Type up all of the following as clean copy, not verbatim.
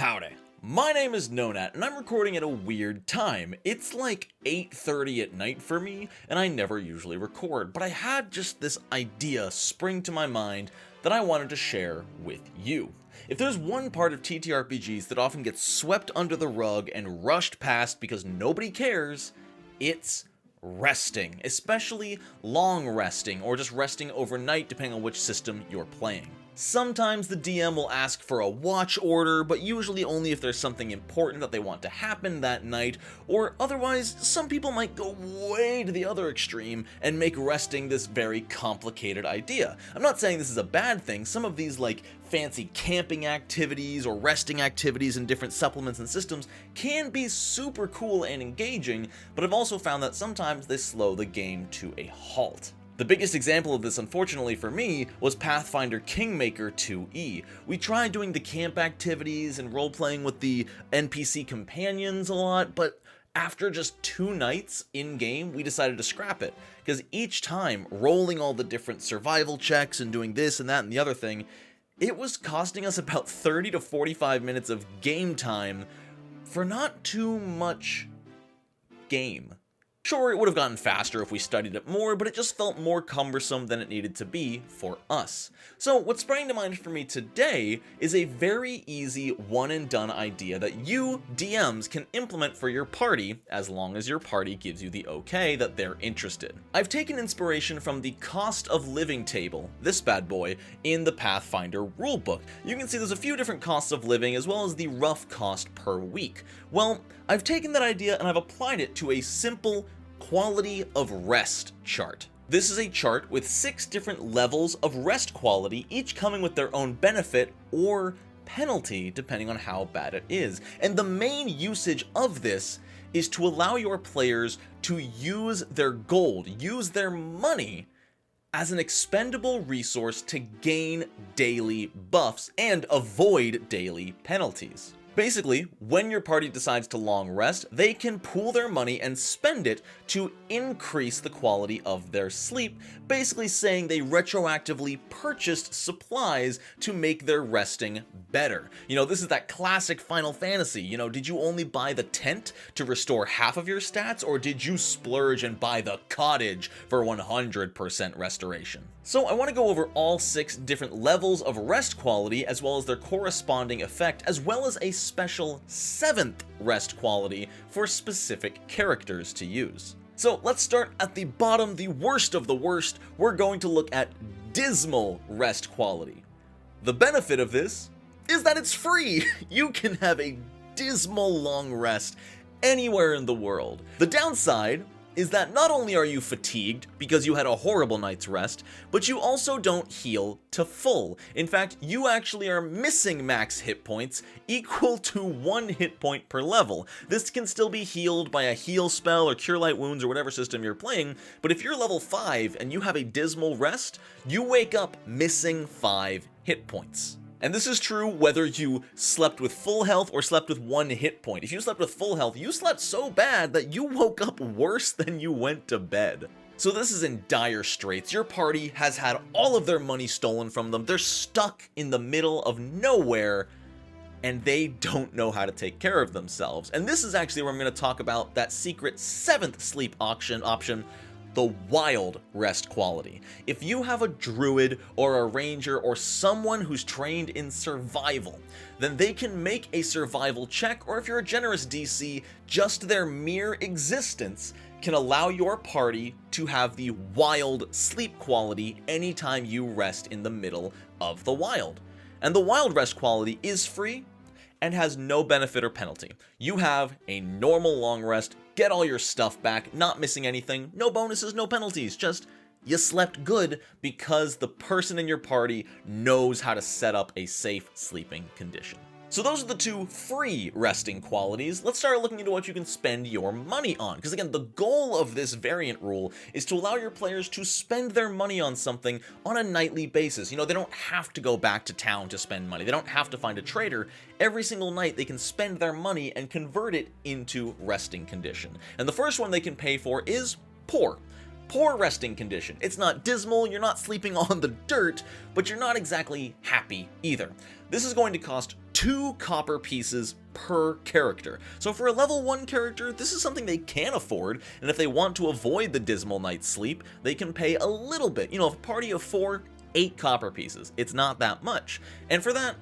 Howdy. My name is Nonat, and I'm recording at a weird time. It's like 8:30 at night for me, and I never usually record, but I had just this idea spring to my mind that I wanted to share with you. If there's one part of TTRPGs that often gets swept under the rug and rushed past because nobody cares, it's resting, especially long resting, or just resting overnight depending on which system you're playing. Sometimes the DM will ask for a watch order, but usually only if there's something important that they want to happen that night, or otherwise some people might go way to the other extreme and make resting this very complicated idea. I'm not saying this is a bad thing. Some of these like fancy camping activities or resting activities in different supplements and systems can be super cool and engaging, but I've also found that sometimes they slow the game to a halt. The biggest example of this, unfortunately for me, was Pathfinder Kingmaker 2e. We tried doing the camp activities and role-playing with the NPC companions a lot, but after just 2 nights in-game, we decided to scrap it, because each time, rolling all the different survival checks and doing this and that and the other thing, it was costing us about 30 to 45 minutes of game time for not too much game. Sure, it would have gotten faster if we studied it more, but it just felt more cumbersome than it needed to be for us. So what sprang to mind for me today is a very easy one-and-done idea that you, DMs, can implement for your party as long as your party gives you the okay that they're interested. I've taken inspiration from the cost of living table, this bad boy, in the Pathfinder rulebook. You can see there's a few different costs of living as well as the rough cost per week. Well, I've taken that idea and I've applied it to a simple quality of rest chart. This is a chart with 6 different levels of rest quality, each coming with their own benefit or penalty depending on how bad it is. And the main usage of this is to allow your players to use their gold, use their money as an expendable resource to gain daily buffs and avoid daily penalties. Basically, when your party decides to long rest, they can pool their money and spend it to increase the quality of their sleep, basically saying they retroactively purchased supplies to make their resting better. You know, this is that classic Final Fantasy. You know, did you only buy the tent to restore half of your stats, or did you splurge and buy the cottage for 100% restoration? So I want to go over all 6 different levels of rest quality as well as their corresponding effect, as well as a special 7th rest quality for specific characters to use. So let's start at the bottom, the worst of the worst. We're going to look at dismal rest quality. The benefit of this is that it's free. You can have a dismal long rest anywhere in the world. The downside is that not only are you fatigued because you had a horrible night's rest, but you also don't heal to full. In fact, you actually are missing max hit points equal to 1 hit point per level. This can still be healed by a heal spell or cure light wounds or whatever system you're playing, but if you're level 5 and you have a dismal rest, you wake up missing 5 hit points. And this is true whether you slept with full health or slept with 1 hit point. If you slept with full health, you slept so bad that you woke up worse than you went to bed. So this is in dire straits. Your party has had all of their money stolen from them. They're stuck in the middle of nowhere, and they don't know how to take care of themselves. And this is actually where I'm going to talk about that secret 7th sleep option, the wild rest quality. If you have a druid or a ranger or someone who's trained in survival, then they can make a survival check, or if you're a generous DC, just their mere existence can allow your party to have the wild sleep quality anytime you rest in the middle of the wild. And the wild rest quality is free and has no benefit or penalty. You have a normal long rest, get all your stuff back, not missing anything, no bonuses, no penalties, just you slept good because the person in your party knows how to set up a safe sleeping condition. So those are the 2 free resting qualities. Let's start looking into what you can spend your money on, because again, the goal of this variant rule is to allow your players to spend their money on something on a nightly basis. You know, they don't have to go back to town to spend money. They don't have to find a trader. Every single night they can spend their money and convert it into resting condition. And the first one they can pay for is poor. poor resting condition. It's not dismal, you're not sleeping on the dirt, but you're not exactly happy either. This is going to cost 2 copper pieces per character. So for a level 1 character, this is something they can afford, and if they want to avoid the dismal night's sleep, they can pay a little bit. You know, if a party of 4, 8 copper pieces. It's not that much. And for that,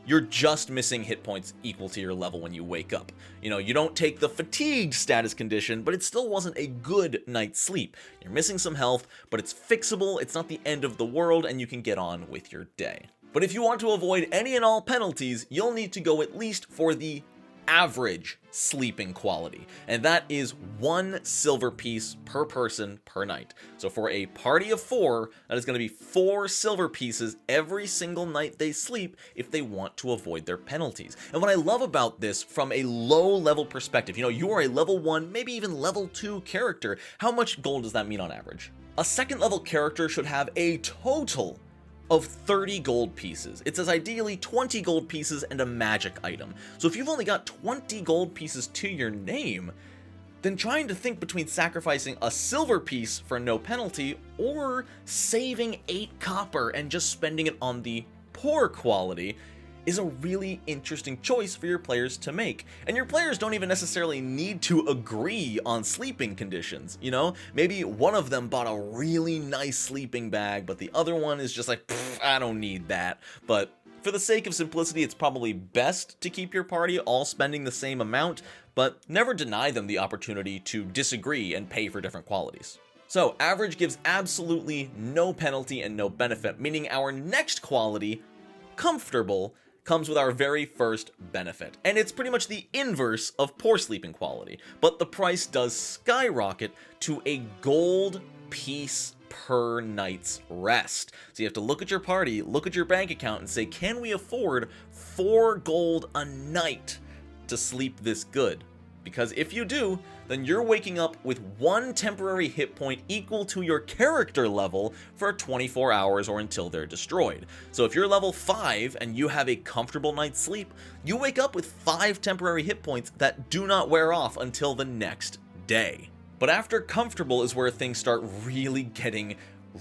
you're just missing hit points equal to your level when you wake up. You know, you don't take the fatigued status condition, but it still wasn't a good night's sleep. You're missing some health, but it's fixable, it's not the end of the world, and you can get on with your day. But if you want to avoid any and all penalties, you'll need to go at least for the average sleeping quality, and that is 1 silver piece per person per night. So for a party of 4, that is going to be 4 silver pieces every single night they sleep if they want to avoid their penalties. And what I love about this from a low level perspective, you know, you are a level 1, maybe even level 2 character. How much gold does that mean on average? A second level character should have a total of 30 gold pieces. It says ideally 20 gold pieces and a magic item. So if you've only got 20 gold pieces to your name, then trying to think between sacrificing a silver piece for no penalty or saving 8 copper and just spending it on the poor quality is a really interesting choice for your players to make. And your players don't even necessarily need to agree on sleeping conditions, you know? Maybe one of them bought a really nice sleeping bag, but the other one is just like, I don't need that. But for the sake of simplicity, it's probably best to keep your party all spending the same amount, but never deny them the opportunity to disagree and pay for different qualities. So average gives absolutely no penalty and no benefit, meaning our next quality, comfortable, comes with our very first benefit. And it's pretty much the inverse of poor sleeping quality, but the price does skyrocket to a gold piece per night's rest. So you have to look at your party, look at your bank account and say, can we afford 4 gold a night to sleep this good? Because if you do, then you're waking up with 1 temporary hit point equal to your character level for 24 hours or until they're destroyed. So if you're level 5 and you have a comfortable night's sleep, you wake up with 5 temporary hit points that do not wear off until the next day. But after comfortable is where things start really getting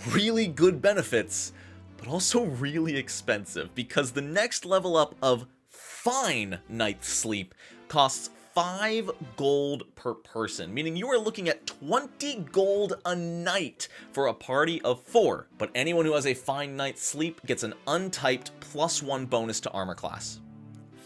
really good benefits, but also really expensive, because the next level up of fine night's sleep costs 5 gold per person, meaning you are looking at 20 gold a night for a party of 4. But anyone who has a fine night's sleep gets an untyped +1 bonus to armor class.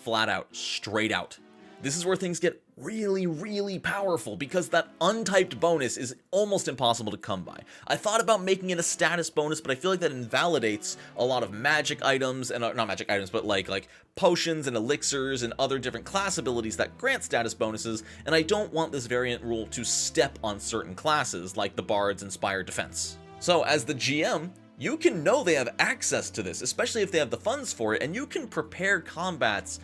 Flat out, straight out. This is where things get really, really powerful, because that untyped bonus is almost impossible to come by. I thought about making it a status bonus, but I feel like that invalidates a lot of magic items, and not magic items, but like potions and elixirs and other different class abilities that grant status bonuses, and I don't want this variant rule to step on certain classes, like the Bard's Inspired Defense. So as the GM, you can know they have access to this, especially if they have the funds for it, and you can prepare combats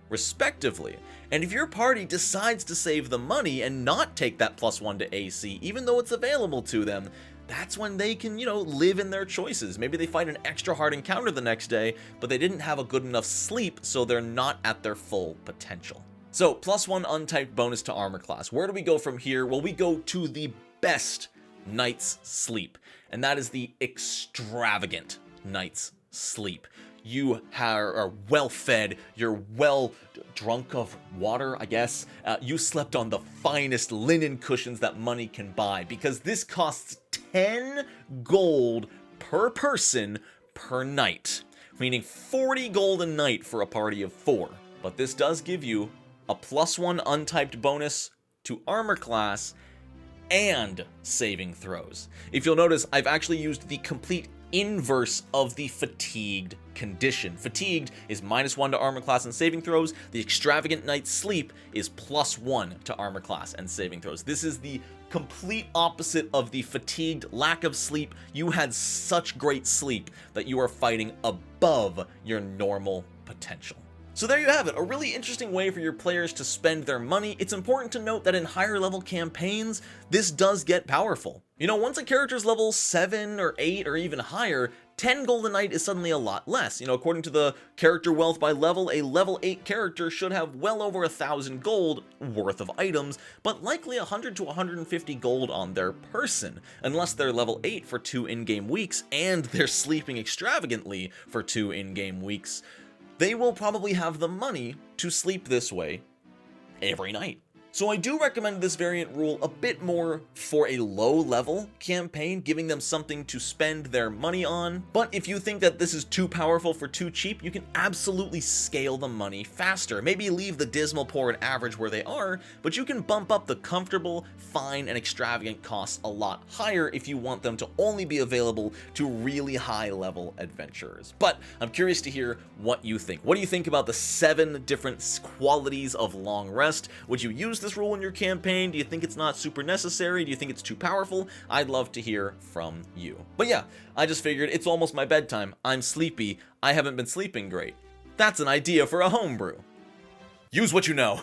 respectively. And if your party decides to save the money and not take that +1 to AC, even though it's available to them, that's when they can, you know, live in their choices. Maybe they fight an extra hard encounter the next day, but they didn't have a good enough sleep, so they're not at their full potential. So, +1 untyped bonus to armor class. Where do we go from here? Well, we go to the best night's sleep, and that is the extravagant night's sleep. You are well fed, you're well drunk of water, I guess. You slept on the finest linen cushions that money can buy, because this costs 10 gold per person per night, meaning 40 gold a night for a party of 4. But this does give you a +1 untyped bonus to armor class and saving throws. If you'll notice, I've actually used the complete inverse of the fatigued condition. Fatigued is -1 to armor class and saving throws. The extravagant night's sleep is +1 to armor class and saving throws. This is the complete opposite of the fatigued lack of sleep. You had such great sleep that you are fighting above your normal potential. So there you have it, a really interesting way for your players to spend their money. It's important to note that in higher level campaigns, this does get powerful. You know, once a character's level 7 or 8 or even higher, 10 gold a night is suddenly a lot less. You know, according to the character wealth by level, a level 8 character should have well over 1,000 gold worth of items, but likely 100 to 150 gold on their person, unless they're level 8 for 2 in-game weeks and they're sleeping extravagantly for 2 in-game weeks. They will probably have the money to sleep this way every night. So I do recommend this variant rule a bit more for a low-level campaign, giving them something to spend their money on. But if you think that this is too powerful for too cheap, you can absolutely scale the money faster. Maybe leave the dismal, poor, and average where they are, but you can bump up the comfortable, fine, and extravagant costs a lot higher if you want them to only be available to really high-level adventurers. But I'm curious to hear what you think. What do you think about the 7 different qualities of long rest? Would you use this rule in your campaign? Do you think it's not super necessary? Do you think it's too powerful? I'd love to hear from you. But yeah, I just figured it's almost my bedtime. I'm sleepy. I haven't been sleeping great. That's an idea for a homebrew. Use what you know.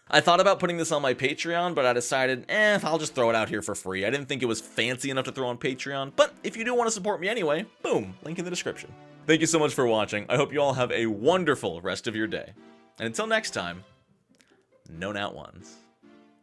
I thought about putting this on my Patreon, but I decided, I'll just throw it out here for free. I didn't think it was fancy enough to throw on Patreon, but if you do want to support me anyway, boom, link in the description. Thank you so much for watching. I hope you all have a wonderful rest of your day. And until next time, no nat ones.